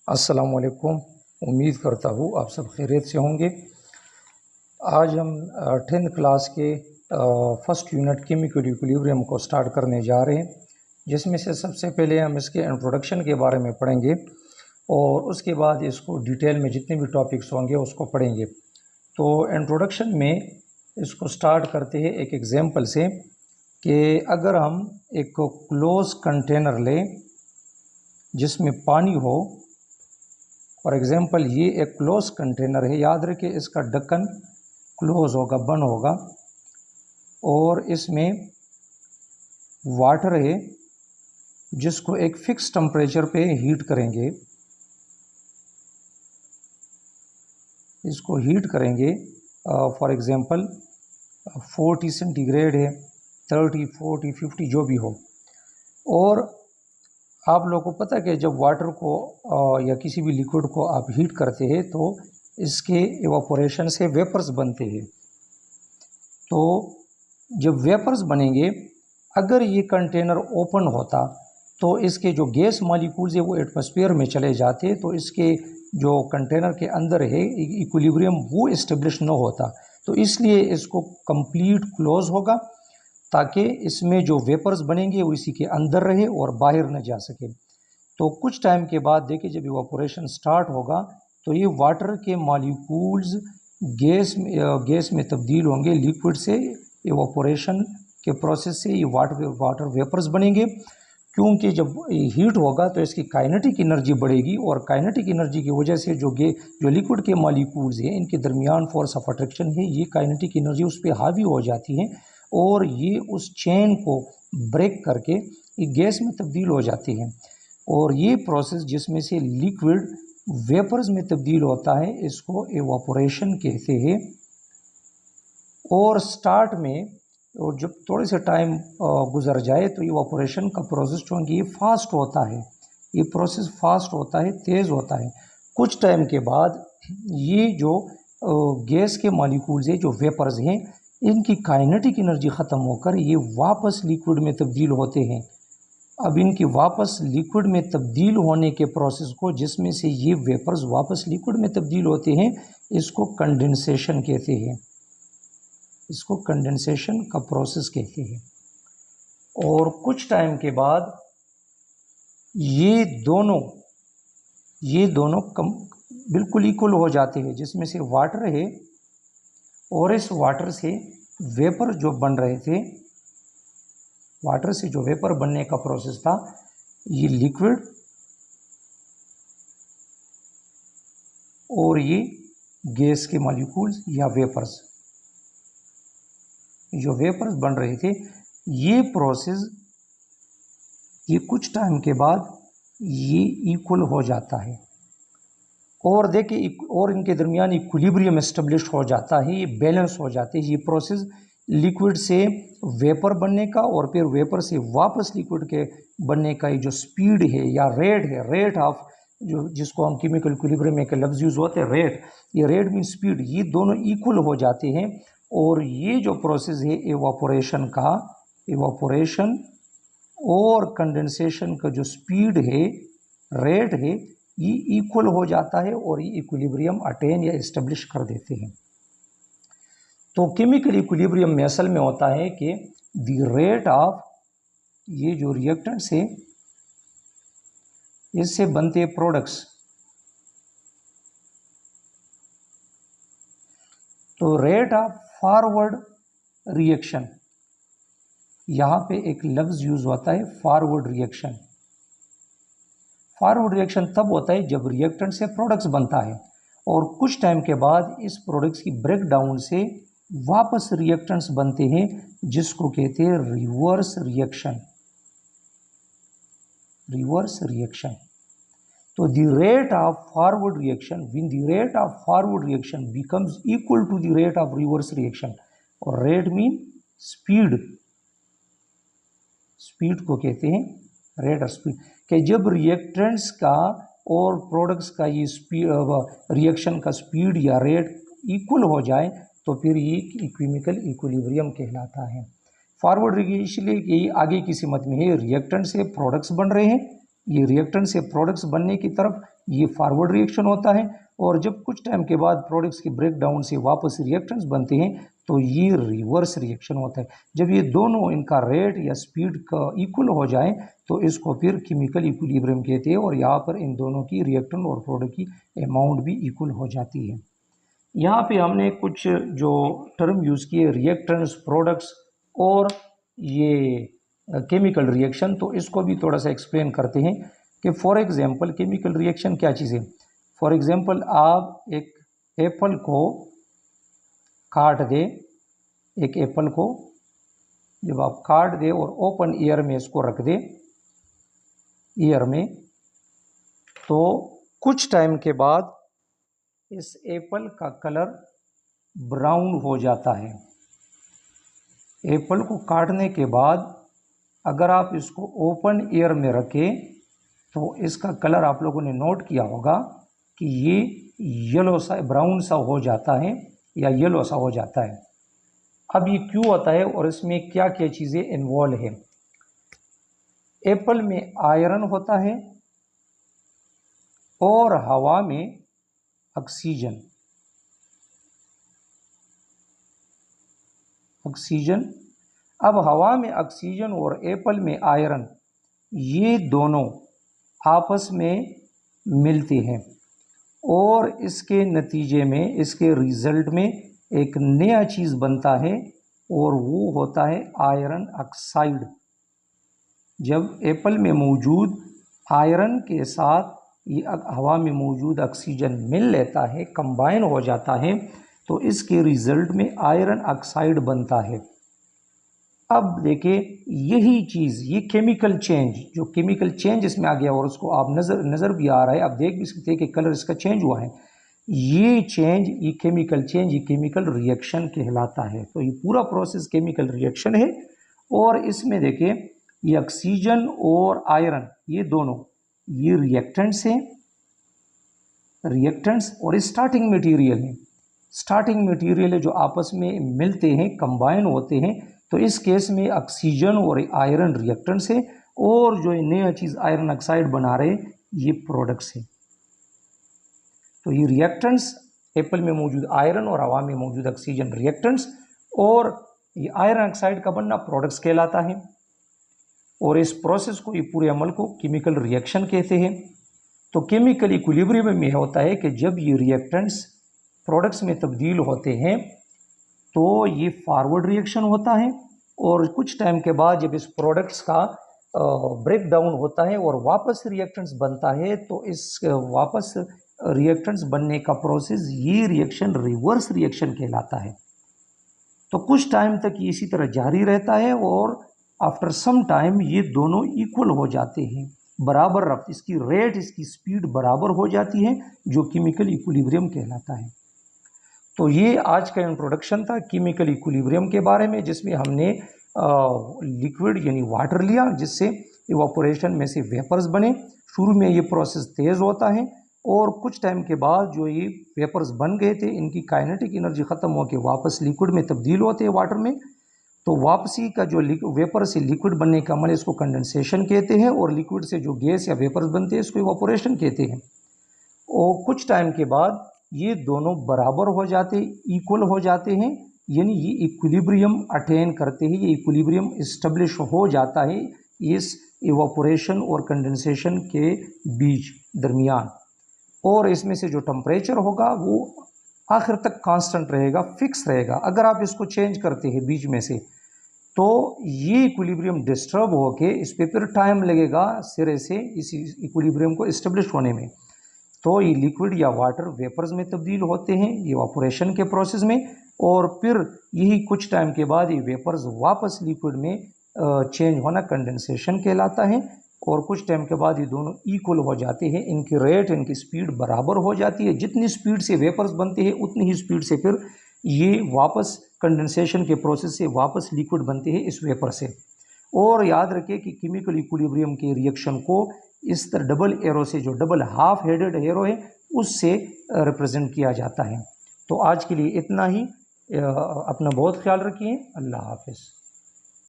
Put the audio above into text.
अस्सलाम वालेकुम। उम्मीद करता हूँ आप सब खैरियत से होंगे। आज हम 10th क्लास के फर्स्ट यूनिट केमिकल इक्विलिब्रियम को स्टार्ट करने जा रहे हैं, जिसमें से सबसे पहले हम इसके इंट्रोडक्शन के बारे में पढ़ेंगे और उसके बाद इसको डिटेल में जितने भी टॉपिक्स होंगे उसको पढ़ेंगे। तो इंट्रोडक्शन में इसको स्टार्ट करते हैं एक एग्जांपल से कि अगर हम एक क्लोज कंटेनर लें जिसमें पानी हो। फॉर एग्जांपल ये एक क्लोज कंटेनर है, याद रखिए इसका ढक्कन क्लोज होगा, बंद होगा, और इसमें वाटर है जिसको एक फिक्स टेम्परेचर पे हीट करेंगे। इसको हीट करेंगे फॉर एग्जांपल 40 सेंटीग्रेड है, 30, 40, 50 जो भी हो। और आप लोगों को पता है कि जब वाटर को या किसी भी लिक्विड को आप हीट करते हैं तो इसके इवापोरेशन से वेपर्स बनते हैं। तो जब वेपर्स बनेंगे, अगर ये कंटेनर ओपन होता तो इसके जो गैस मॉलिक्यूल्स है वो एटमॉस्फेयर में चले जाते, तो इसके जो कंटेनर के अंदर है इक्विलिब्रियम वो इस्टेब्लिश न होता। तो इसलिए इसको कंप्लीट क्लोज होगा ताकि इसमें जो वेपर्स बनेंगे वो इसी के अंदर रहे और बाहर न जा सके। तो कुछ टाइम के बाद देखिए जब इवापोरेशन स्टार्ट होगा तो ये वाटर के मॉलिक्यूल्स गैस में तब्दील होंगे, लिक्विड से इवापोरेशन के प्रोसेस से ये वाटर वेपर्स बनेंगे। क्योंकि जब हीट होगा तो इसकी काइनेटिक एनर्जी बढ़ेगी और काइनेटिक एनर्जी की वजह से जो लिक्विड के मॉलिक्यूल्स हैं इनके दरमियान फोर्स ऑफ अट्रैक्शन है, ये काइनेटिक एनर्जी उस पर हावी हो जाती है और ये उस चेन को ब्रेक करके ये गैस में तब्दील हो जाती है। और ये प्रोसेस जिसमें से लिक्विड वेपर्स में तब्दील होता है इसको एवापोरेशन कहते हैं। और स्टार्ट में और जब थोड़े से टाइम गुजर जाए तो इवापोरेशन का प्रोसेस जो है ये फास्ट होता है, ये प्रोसेस फास्ट होता है, तेज़ होता है। कुछ टाइम के बाद ये जो गैस के मॉलिक्यूल्स हैं, जो वेपर्स हैं, इनकी काइनेटिक एनर्जी ख़त्म होकर ये वापस लिक्विड में तब्दील होते हैं। अब इनकी वापस लिक्विड में तब्दील होने के प्रोसेस को, जिसमें से ये वेपर्स वापस लिक्विड में तब्दील होते हैं, इसको कंडेंसेशन कहते हैं। इसको कंडेंसेशन का प्रोसेस कहते हैं। और कुछ टाइम के बाद ये दोनों बिल्कुल इक्वल हो जाते हैं, जिसमें से वाटर है और इस वाटर से वेपर जो बन रहे थे, वाटर से जो वेपर बनने का प्रोसेस था, ये लिक्विड और ये गैस के मॉलिक्यूल्स या वेपर्स, जो वेपर्स बन रहे थे, ये प्रोसेस ये कुछ टाइम के बाद ये इक्वल हो जाता है और देखिए और इनके दरमियान इक्विलिब्रियम एस्टेब्लिश हो जाता है, ये बैलेंस हो जाते हैं। ये प्रोसेस लिक्विड से वेपर बनने का और फिर वेपर से वापस लिक्विड के बनने का ये जो स्पीड है या रेट है, रेट ऑफ जो जिसको हम केमिकल इक्विलिब्रियम में एक लफ्ज़ यूज़ होते हैं रेट, ये रेट मीन स्पीड, ये दोनों इक्वल हो जाते हैं। और ये जो प्रोसेस है एवापोरेशन का, एवापोरेशन और कंडेंसेशन का जो स्पीड है, रेट है, ये इक्वल हो जाता है और ये इक्विलिब्रियम अटेन या इस्टेब्लिश कर देते हैं। तो केमिकल इक्विलिब्रियम में असल में होता है कि द रेट ऑफ ये जो रिएक्टेंट्स है इससे बनते प्रोडक्ट्स, तो रेट ऑफ फॉरवर्ड रिएक्शन, यहाँ पे एक लफ्ज़ यूज़ होता है फॉरवर्ड रिएक्शन। फॉरवर्ड रिएक्शन तब होता है जब रिएक्टेंट से प्रोडक्ट्स बनता है और कुछ टाइम के बाद इस प्रोडक्ट्स की ब्रेकडाउन से वापस रिएक्टेंट्स बनते हैं, जिसको कहते हैं रिवर्स रिएक्शन। Reverse reaction. तो the rate of forward reaction, when the rate of forward reaction becomes equal to the rate of reverse reaction, और रेट मीन स्पीड, स्पीड को कहते हैं रेट ऑफ स्पीड, कि जब रिएक्टेंट्स का और products का ये स्पीड रिएक्शन का स्पीड या रेट इक्वल हो जाए तो फिर ये केमिकल इक्विलिब्रियम कहलाता है। फॉरवर्ड रिएक्शन इसलिए ये आगे की सिमत में है, रिएक्टेंट से प्रोडक्ट्स बन रहे हैं, ये रिएक्टेंट से प्रोडक्ट्स बनने की तरफ ये फॉरवर्ड रिएक्शन होता है। और जब कुछ टाइम के बाद प्रोडक्ट्स के ब्रेक डाउन से वापस रिएक्टेंट्स बनते हैं तो ये रिवर्स रिएक्शन होता है। जब ये दोनों इनका रेट या स्पीड का इक्वल हो जाए तो इसको फिर केमिकल इक्विलिब्रियम कहते हैं, और यहाँ पर इन दोनों की रिएक्टेंट और प्रोडक्ट की अमाउंट भी इक्वल हो जाती है। यहाँ पे हमने कुछ जो टर्म यूज़ किए, रिएक्टेंट्स, प्रोडक्ट्स और ये केमिकल रिएक्शन, तो इसको भी थोड़ा सा एक्सप्लेन करते हैं कि फॉर एग्जांपल केमिकल रिएक्शन क्या चीज़ है। फॉर एग्जांपल आप एक एप्पल को काट दें, एक एप्पल को जब आप काट दें और ओपन एयर में इसको रख दें, एयर में, तो कुछ टाइम के बाद इस एप्पल का कलर ब्राउन हो जाता है। एप्पल को काटने के बाद अगर आप इसको ओपन एयर में रखें तो इसका कलर आप लोगों ने नोट किया होगा कि ये येलो सा, ब्राउन सा हो जाता है या येलो सा हो जाता है। अब ये क्यों होता है और इसमें क्या क्या चीज़ें इन्वॉल्व है। एप्पल में आयरन होता है और हवा में ऑक्सीजन। अब हवा में ऑक्सीजन और एप्पल में आयरन, ये दोनों आपस में मिलते हैं और इसके नतीजे में, इसके रिजल्ट में एक नया चीज़ बनता है और वो होता है आयरन ऑक्साइड। जब एप्पल में मौजूद आयरन के साथ ये हवा में मौजूद ऑक्सीजन मिल लेता है, कंबाइन हो जाता है, तो इसके रिजल्ट में आयरन ऑक्साइड बनता है। अब देखिए यही चीज़, ये केमिकल चेंज, जो केमिकल चेंज इसमें आ गया और उसको आप नज़र भी आ रहा है, आप देख भी सकते हैं कि कलर इसका चेंज हुआ है। ये चेंज, ये केमिकल चेंज, ये केमिकल रिएक्शन कहलाता है। तो ये पूरा प्रोसेस केमिकल रिएक्शन है। और इसमें देखिए ये ऑक्सीजन और आयरन, ये दोनों, ये रिएक्टेंट्स हैं, रिएक्टेंट्स और स्टार्टिंग मटेरियल है। स्टार्टिंग मटेरियल है जो आपस में मिलते हैं, कंबाइन होते हैं। तो इस केस में ऑक्सीजन और आयरन रिएक्टेंट्स है और जो नया चीज़ आयरन ऑक्साइड बना रहे ये प्रोडक्ट्स है। तो ये रिएक्टेंट्स, एप्पल में मौजूद आयरन और हवा में मौजूद ऑक्सीजन रिएक्टेंट्स, और ये आयरन ऑक्साइड का बनना प्रोडक्ट्स कहलाता है। और इस प्रोसेस को, ये पूरे अमल को केमिकल रिएक्शन कहते हैं। तो केमिकल इक्विलिब्रियम में होता है कि जब ये रिएक्टेंट्स प्रोडक्ट्स में तब्दील होते हैं तो ये फॉरवर्ड रिएक्शन होता है, और कुछ टाइम के बाद जब इस प्रोडक्ट्स का ब्रेक डाउन होता है और वापस रिएक्टेंट्स बनता है, तो इस वापस रिएक्टेंट्स बनने का प्रोसेस, ये रिएक्शन रिवर्स रिएक्शन कहलाता है। तो कुछ टाइम तक ये इसी तरह जारी रहता है और आफ्टर सम टाइम ये दोनों इक्वल हो जाते हैं, बराबर रफ्त, इसकी रेट, इसकी स्पीड बराबर हो जाती है, जो केमिकल इक्विलिब्रियम कहलाता है। तो ये आज का इंट्रोडक्शन था केमिकल इक्विलिब्रियम के बारे में, जिसमें हमने लिक्विड यानी वाटर लिया, जिससे इवापोरेशन में से वेपर्स बने। शुरू में ये प्रोसेस तेज़ होता है और कुछ टाइम के बाद जो ये वेपर्स बन गए थे, इनकी काइनेटिक एनर्जी ख़त्म होकर वापस लिक्विड में तब्दील होते हैं, वाटर में। तो वापसी का जो वेपर से लिक्विड बनने का अमल, इसको कंडेंसेशन कहते हैं, और लिक्विड से जो गैस या वेपर्स बनते हैं इसको इवापोरेशन कहते हैं। और कुछ टाइम के बाद ये दोनों बराबर हो जाते, इक्वल हो जाते हैं, यानी ये इक्विलिब्रियम अटेन करते हैं, ये इक्विलिब्रियम इस्टेब्लिश हो जाता है इस इवापोरेशन और कंडेंसेशन के बीच दरमियान। और इसमें से जो टेम्परेचर होगा वो आखिर तक कांस्टेंट रहेगा, फिक्स रहेगा। अगर आप इसको चेंज करते हैं बीच में से, तो ये इक्विलिब्रियम डिस्टर्ब होके इस पर फिर टाइम लगेगा सिरे से इस इक्विलिब्रियम को इस्टेब्लिश होने में। तो ये लिक्विड या वाटर वेपर्स में तब्दील होते हैं ये इवापोरेशन के प्रोसेस में, और फिर यही कुछ टाइम के बाद ये वेपर्स वापस लिक्विड में चेंज होना कंडेंसेशन कहलाता है। और कुछ टाइम के बाद ये दोनों इक्वल हो जाते हैं, इनकी रेट, इनकी स्पीड बराबर हो जाती है। जितनी स्पीड से वेपर्स बनते हैं उतनी ही स्पीड से फिर ये वापस कंडेंसेशन के प्रोसेस से वापस लिक्विड बनते हैं इस वेपर से। और याद रखिए कि केमिकल इक्विलिब्रियम के रिएक्शन को इस तरह डबल एरो से, जो डबल हाफ हेडेड एरो है, उससे रिप्रेजेंट किया जाता है। तो आज के लिए इतना ही। अपना बहुत ख्याल रखिए। अल्लाह हाफिज़।